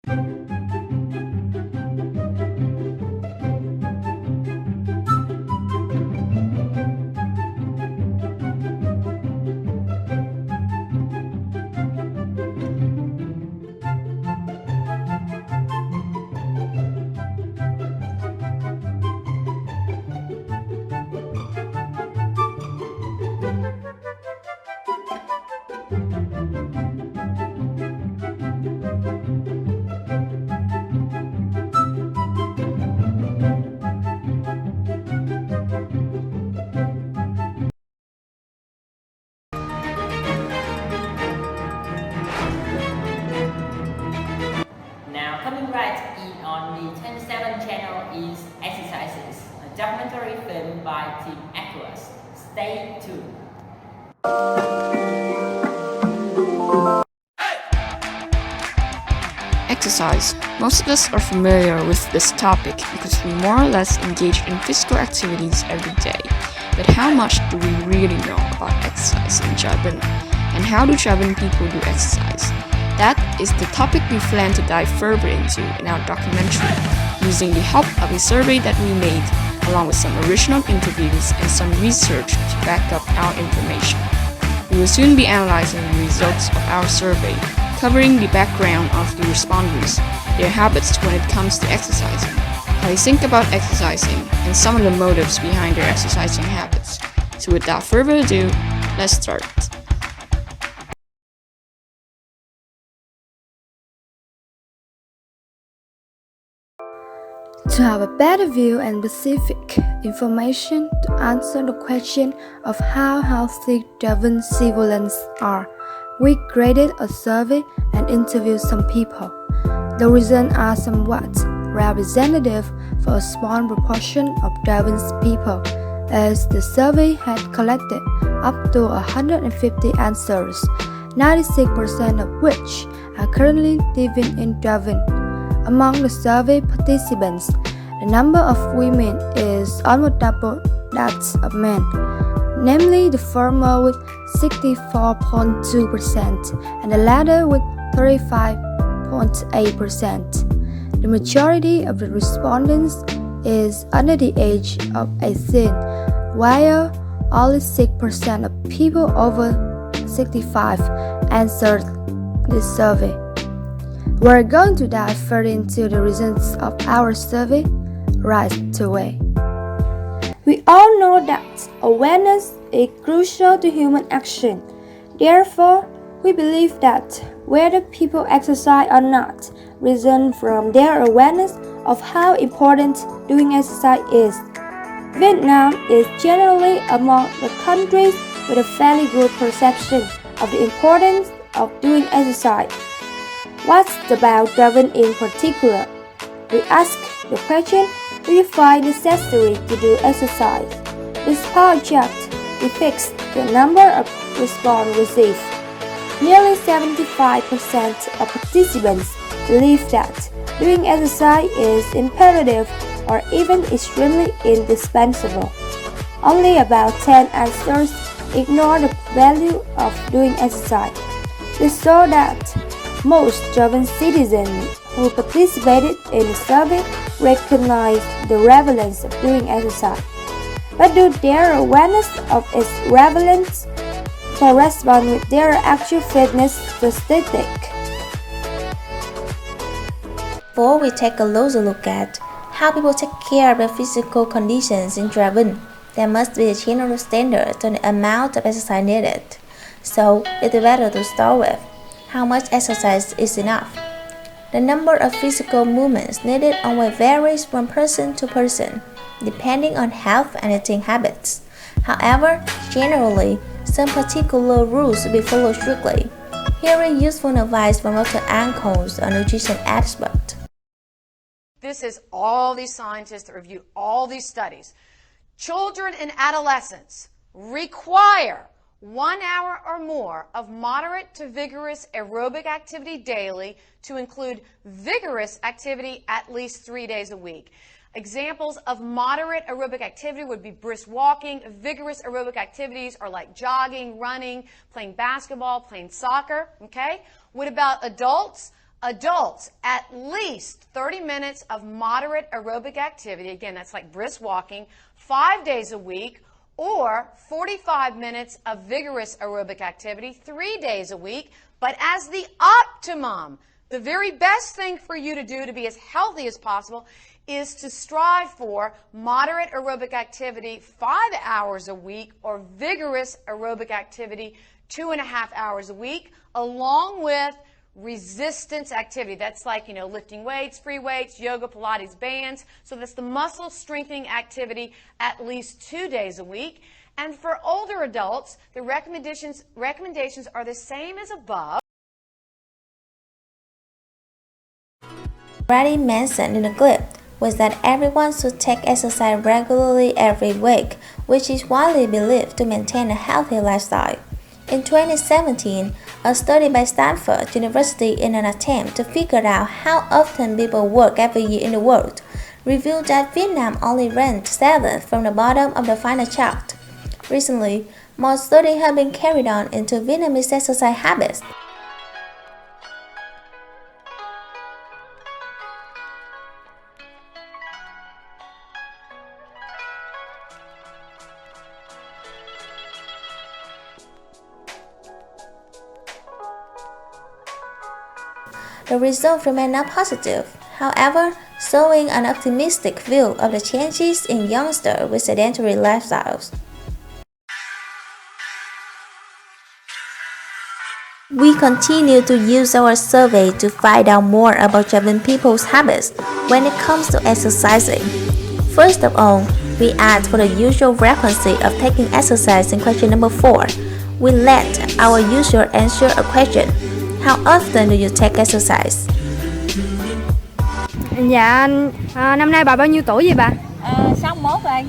Now coming right in on the 27 channel is Exercises, a documentary film by Team Aquas. Stay tuned. Exercise. Most of us are familiar with this topic because we more or less engage in physical activities every day. But how much do we really know about exercise in Japan? And how do Japan people do exercise? That is the topic we plan to dive further into in our documentary, using the help of a survey that we made, along with some original interviews and some research to back up our information. We will soon be analyzing the results of our survey, covering the background of the respondents, their habits when it comes to exercising, how they think about exercising, and some of the motives behind their exercising habits. So without further ado, let's start. To have a better view and specific information to answer the question of how healthy Javan civilians are, we created a survey and interviewed some people. The results are somewhat representative for a small proportion of Javanese people, as the survey had collected up to 150 answers, 96% of which are currently living in Javan. Among the survey participants, the number of women is almost double that of men, namely the former with 64.2% and the latter with 35.8%. The majority of the respondents is under the age of 18, while only 6% of people over 65 answered this survey. We're going to dive further into the results of our survey right away. We all know that awareness is crucial to human action. Therefore, we believe that whether people exercise or not results from their awareness of how important doing exercise is. Vietnam is generally among the countries with a fairly good perception of the importance of doing exercise. What's about Javan in particular? We ask the question, do you find it necessary to do exercise? This project depicts the number of responses received. Nearly 75% of participants believe that doing exercise is imperative or even extremely indispensable. Only about 10 answers ignore the value of doing exercise. This shows that most Javan citizens who participated in the survey recognize the relevance of doing exercise. But do their awareness of its relevance correspond with their actual fitness statistic? Before we take a closer look at how people take care of their physical conditions in Japan, there must be a general standard on the amount of exercise needed. So, it's better to start with how much exercise is enough. The number of physical movements needed only varies from person to person, depending on health and eating habits. However, generally, some particular rules will be followed strictly. Here is useful advice from Dr. An Coles, a nutrition expert. This is all these scientists that reviewed all these studies. Children and adolescents require 1 hour or more of moderate to vigorous aerobic activity daily, to include vigorous activity at least 3 days a week. Examples of moderate aerobic activity would be brisk walking. Vigorous aerobic activities are like jogging, running, playing basketball, playing soccer. Okay? What about adults? Adults, at least 30 minutes of moderate aerobic activity. Again, that's like brisk walking, 5 days a week, or 45 minutes of vigorous aerobic activity 3 days a week. But as the optimum, the very best thing for you to do to be as healthy as possible is to strive for moderate aerobic activity 5 hours a week or vigorous aerobic activity 2.5 hours a week, along with resistance activity. That's like, lifting weights, free weights, yoga, Pilates, bands. So that's the muscle strengthening activity at least 2 days a week. And for older adults, the recommendations are the same as above. Already mentioned in the clip was that everyone should take exercise regularly every week, which is widely believed to maintain a healthy lifestyle. In 2017, a study by Stanford University, in an attempt to figure out how often people work every year in the world, revealed that Vietnam only ranked 7th from the bottom of the final chart. Recently, more studies have been carried on into Vietnamese exercise habits. The results remain not positive, however, showing an optimistic view of the changes in youngsters with sedentary lifestyles. We continue to use our survey to find out more about Javan people's habits when it comes to exercising. First of all, we asked for the usual frequency of taking exercise in question number 4. We let our user answer a question. How often do you take exercise? Dạ, năm nay bà bao nhiêu tuổi vậy bà? 61 rồi.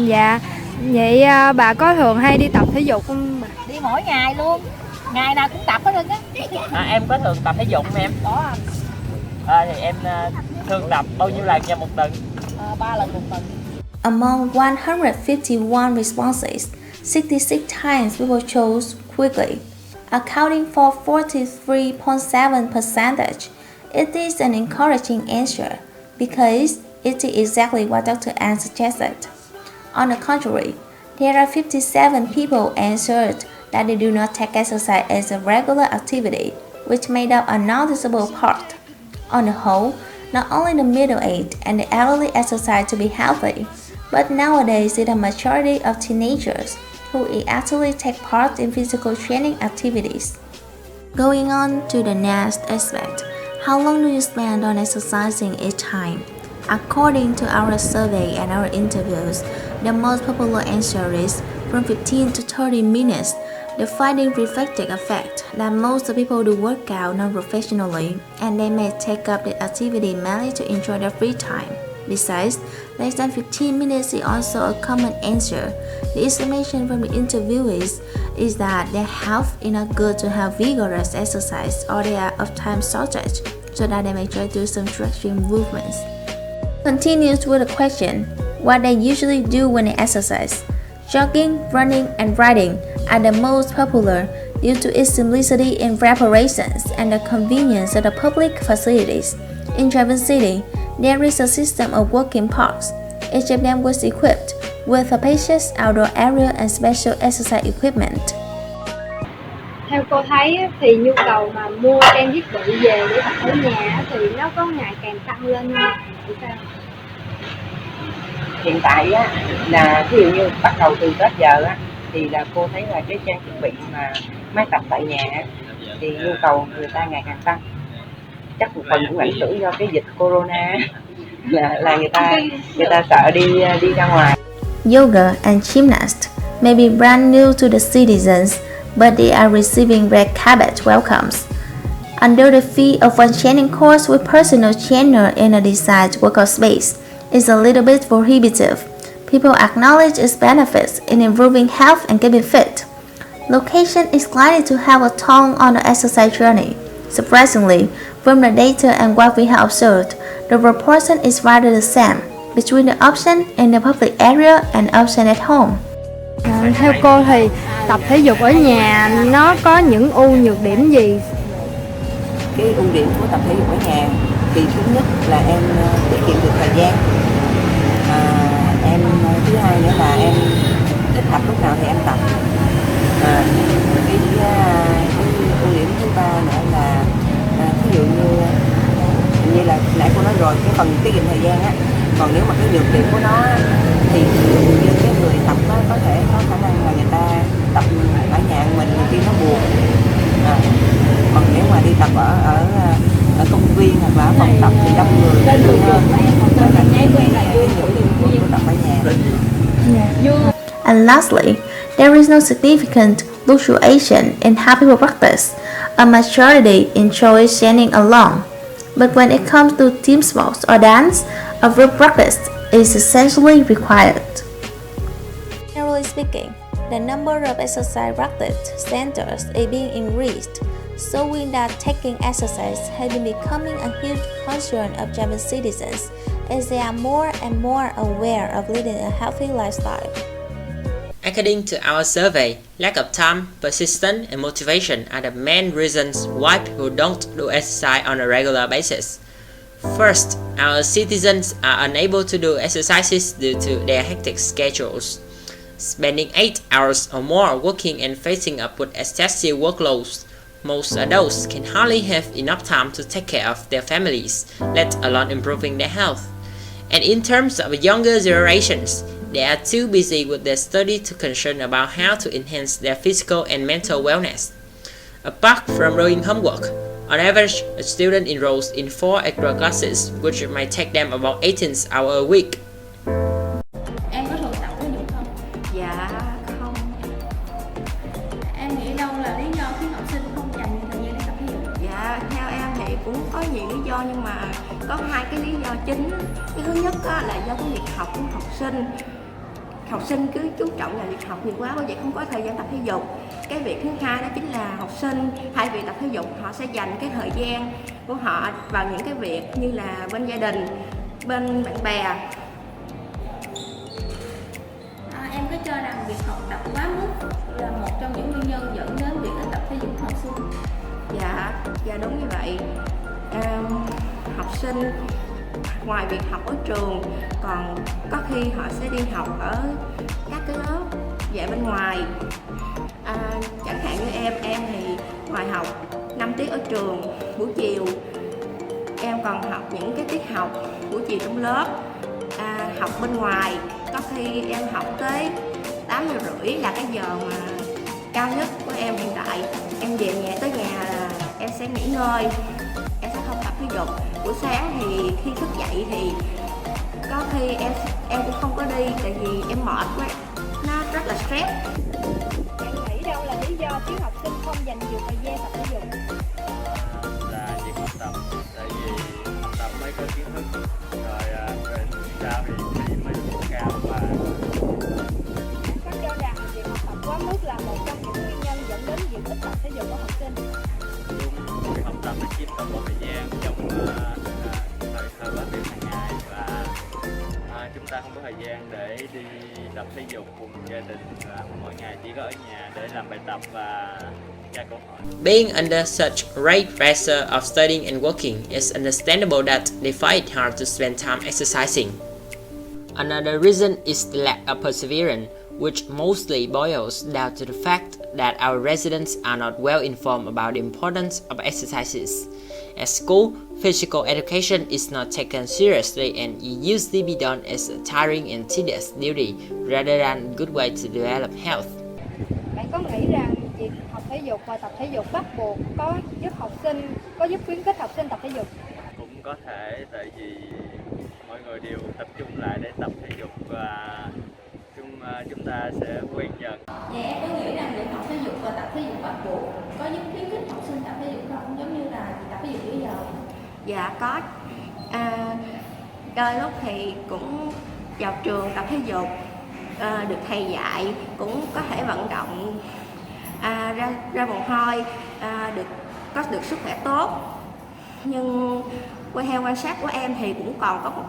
Dạ, vậy bà có thường hay đi tập thể dục không bà? Đi mỗi ngày luôn. Ngày nào cũng tập hết trơn á. Em có thường tập thể dục không em? Có anh. Thì em thường tập bao nhiêu lần trong một tuần? 3 lần một tuần. Among 151 responses, 66 times people chose quickly, accounting for 43.7%. It is an encouraging answer because it is exactly what Dr. An suggested. On the contrary, there are 57 people answered that they do not take exercise as a regular activity, which made up a noticeable part. On the whole, not only the middle-aged and the elderly exercise to be healthy, but nowadays it is a majority of teenagers who actually take part in physical training activities. Going on to the next aspect, how long do you spend on exercising each time? According to our survey and our interviews, the most popular answer is from 15 to 30 minutes. The finding reflected the fact that most people do work out non-professionally and they may take up the activity mainly to enjoy their free time. Besides, less than 15 minutes is also a common answer. The estimation from the interviewees is that their health is not good to have vigorous exercise or they are of time shortage, so that they may try to do some stretching movements. Continues with a question, what they usually do when they exercise. Jogging, running, and riding are the most popular due to its simplicity in preparations and the convenience of the public facilities. In Javan City, there is a system of walking parks. Each of them was equipped with a spacious outdoor area and special exercise equipment. Theo cô thấy thì nhu cầu mà mua trang thiết bị về để tập ở nhà thì nó có ngày càng tăng lên không? Sao? Hiện tại á, là ví dụ như bắt đầu từ Tết giờ á, thì là cô thấy là cái trang thiết bị mà máy tập tại nhà á, thì nhu cầu người ta ngày càng tăng. Chắc một phần cũng ảnh hưởng do cái dịch corona là người ta sợ đi ra ngoài. Yoga and gymnasts may be brand new to the citizens, but they are receiving great habit welcomes. Under the fee of one training course with personal trainer in a designed workout space is a little bit prohibitive. People acknowledge its benefits in improving health and keeping fit. Location is likely to have a toll on the exercise journey. Surprisingly, from the data and what we have observed, the proportion is rather the same between the option in the public area and option at home. Theo cô thì tập thể dục ở nhà nó có những ưu nhược điểm gì? cái ưu điểm của tập thể dục ở nhà thì thứ nhất là em tiết kiệm được thời gian, em thứ hai nữa là em thích tập lúc nào thì em tập. Cái ưu điểm thứ ba nữa là ví dụ như là nãy cô nói rồi, cái phần tiết kiệm thời gian á. Còn nếu mà cái nhược điểm của nó á, thì như cái người tập á, có thể có khả năng là người ta tập ở nhà mình nhiều khi nó buồn. Còn nếu mà đi tập ở công viên hoặc là ở phòng tập thì đông người hơn. Đó là cái nhược điểm của tập ở nhà. And lastly, there is no significant fluctuation in how people practice. A majority enjoy standing alone. But when it comes to team sports or dance, a group practice is essentially required. Generally speaking, the number of exercise practice centers is being increased, showing that taking exercise has been becoming a huge concern of Japanese citizens as they are more and more aware of leading a healthy lifestyle. According to our survey, lack of time, persistence, and motivation are the main reasons why people don't do exercise on a regular basis. First, our citizens are unable to do exercises due to their hectic schedules. Spending 8 hours or more working and facing up with excessive workloads, most adults can hardly have enough time to take care of their families, let alone improving their health. And in terms of younger generations, they are too busy with their study to concern about how to enhance their physical and mental wellness. Apart from doing homework, on average, a student enrolls in 4 extra classes, which might take them about 18 hours a week. Em có thường tập thể dục không? Dạ không. Em nghĩ đâu là lý do khiến học sinh không dành nhiều thời gian để tập thể dục? Dạ theo em thì cũng có nhiều lý do, nhưng mà có 2 cái lý do chính. Cái thứ nhất là do cái việc học của học sinh. Học sinh cứ chú trọng vào việc học nhiều quá, bởi vậy không có thời gian tập thể dục. Cái việc thứ hai đó chính là học sinh thay vì tập thể dục, họ sẽ dành cái thời gian của họ vào những cái việc như là bên gia đình, bên bạn bè. Em có cho rằng việc học tập quá mức là một trong những nguyên nhân dẫn đến việc ít tập thể dục của học sinh? Dạ đúng như vậy. Học sinh ngoài việc học ở trường, còn có khi họ sẽ đi học ở các cái lớp dạy bên ngoài. Chẳng hạn như em thì ngoài học 5 tiết ở trường buổi chiều, em còn học những cái tiết học buổi chiều trong lớp. Học bên ngoài có khi em học tới 8:30 là cái giờ mà cao nhất của em hiện tại. Em về nhà tới nhà là em sẽ nghỉ ngơi, em sẽ không tập thể dục. Buổi sáng thì khi thức dậy thì có khi em cũng không có đi, tại vì em mệt quá, nó rất là stress. Em nghĩ đâu là lý do khiến học sinh không dành nhiều thời gian tập thể dục? Là việc học tập, tại vì học tập mới có kiến thức, rồi sau thì mới được cao. Và em có cho rằng việc học tập quá mức là một trong những nguyên nhân dẫn đến việc ít tập thể dục của học sinh? đúng, việc học tập nó chiếm toàn bộ thời gian trong thời làm việc hàng ngày, và chúng ta không có thời gian để đi tập thể dục cùng gia đình, và mỗi ngày chỉ có ở nhà để làm bài tập và tra câu hỏi. Being under such great pressure of studying and working, it's understandable that they find it hard to spend time exercising. Another reason is the lack of perseverance, which mostly boils down to the fact that our residents are not well informed about the importance of exercises. At school, physical education is not taken seriously, and it usually be done as a tiring and tedious duty rather than a good way to develop health. Bạn có nghĩ rằng việc học thể dục và tập thể dục bắt buộc có giúp khuyến khích học sinh tập thể dục? Cũng có thể, tại vì mọi người đều tập trung lại để tập thể dục và chúng ta sẽ quen dần. Dạ, em có nghĩ rằng việc học thể dục và tập thể dục bắt buộc có giúp khuyến khích học sinh tập thể dục không, giống như là tập thể dục giữa giờ? Dạ có. Đôi lúc thì cũng vào trường tập thể dục, được thầy dạy, cũng có thể vận động, ra mồ hôi, có được sức khỏe tốt. Nhưng theo quan sát của em thì cũng còn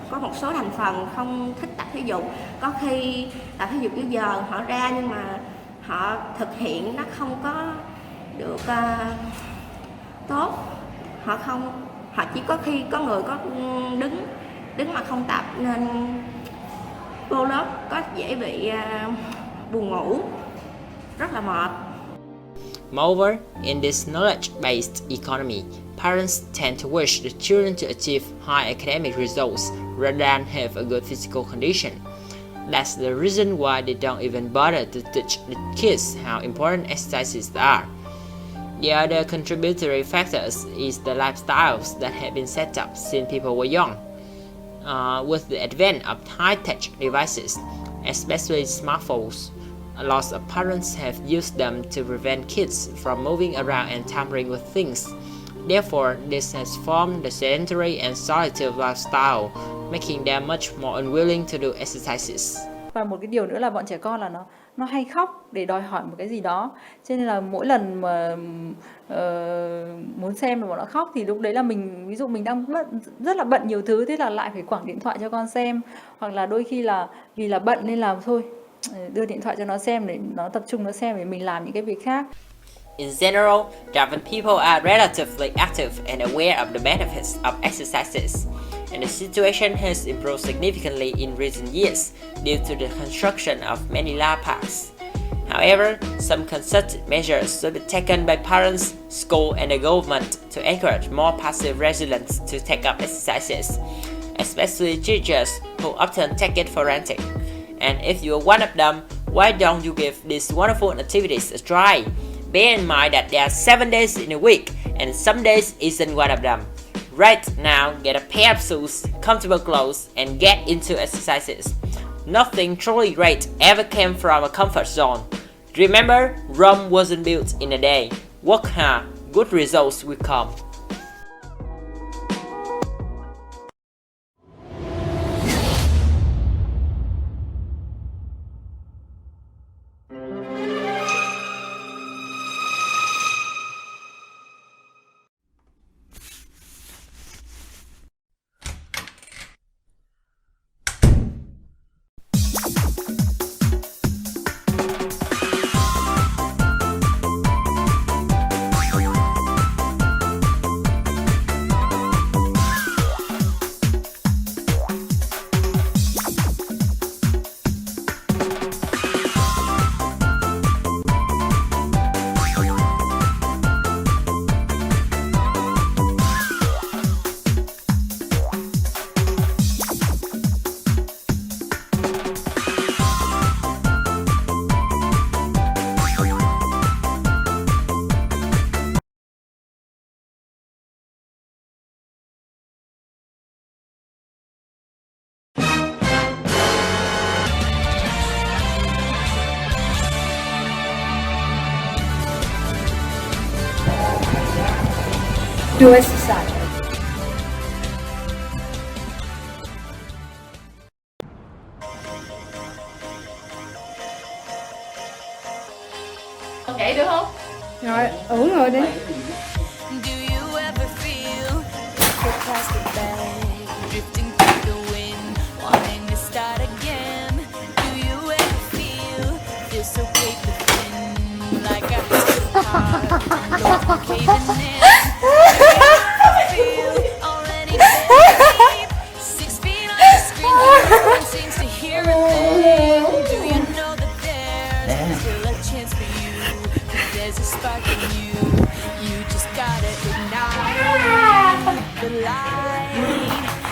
có một số thành phần không thích tập thể dục. Có khi tập thể dục giữa giờ họ ra, nhưng mà họ thực hiện nó không có được tốt, họ chỉ có khi có người có đứng mà không tập nên vô lớp có dễ bị buồn ngủ, rất là mệt. Moreover, in this knowledge-based economy, parents tend to wish the children to achieve high academic results rather than have a good physical condition. That's the reason why they don't even bother to teach the kids how important exercises are. The other contributory factors is the lifestyles that have been set up since people were young. With the advent of high-tech devices, especially smartphones, lots of parents have used them to prevent kids from moving around and tampering with things. Therefore, this has formed the sedentary and solitary lifestyle, making them much more unwilling to do exercises. Và một cái điều nữa là bọn trẻ con là nó hay khóc để đòi hỏi một cái gì đó, cho nên là mỗi lần mà muốn xem mà bọn nó khóc thì lúc đấy là mình, ví dụ mình đang rất là bận nhiều thứ, thế là lại phải quẳng điện thoại cho con xem, hoặc là đôi khi là vì là bận nên là thôi đưa điện thoại cho nó xem để nó tập trung nó xem để mình làm những cái việc khác. In general, Javan people are relatively active and aware of the benefits of exercises, and the situation has improved significantly in recent years due to the construction of many large parks. However, some concerted measures should be taken by parents, school, and the government to encourage more passive residents to take up exercises, especially teachers who often take it for granted. And if you are one of them, why don't you give these wonderful activities a try? Bear in mind that there are 7 days in a week, and some days isn't one of them. Right now, get a pair of shoes, comfortable clothes, and get into exercises. Nothing truly great ever came from a comfort zone. Remember, Rome wasn't built in a day. Work hard, good results will come. Do exercise. Nhảy được không? Rồi, ưỡn người đi.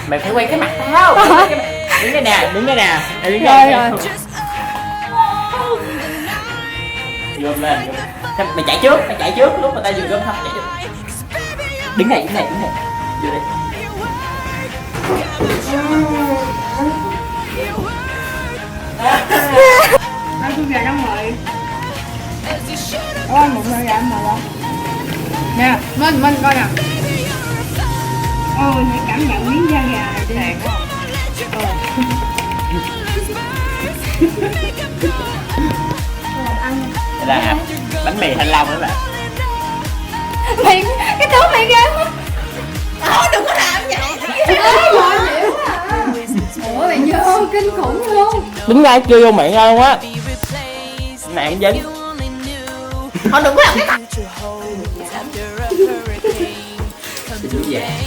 Mày phải quay cái mặt tao. Đứng đây nè, đứng đây nè. Đứng đây nè. Gom lên. Mày chạy trước lúc mà tao vừa gom thăm chạy trước. Đứng này. Vô đi. Ăn tôi gà trong mời. Ôi, một người gà mời không? Nè, mình coi nè. Ôi, hãy cảm nhận miếng da gà này đi. Đây là bánh mì thanh long đó bạn. Mày, cái túi mày ghê quá. Đừng có làm vậy. Ủa, mày vô kinh khủng luôn. Đứng ngay chưa vô miệng luôn á. Nạn dính. Thôi đừng có làm cái mặt. vậy?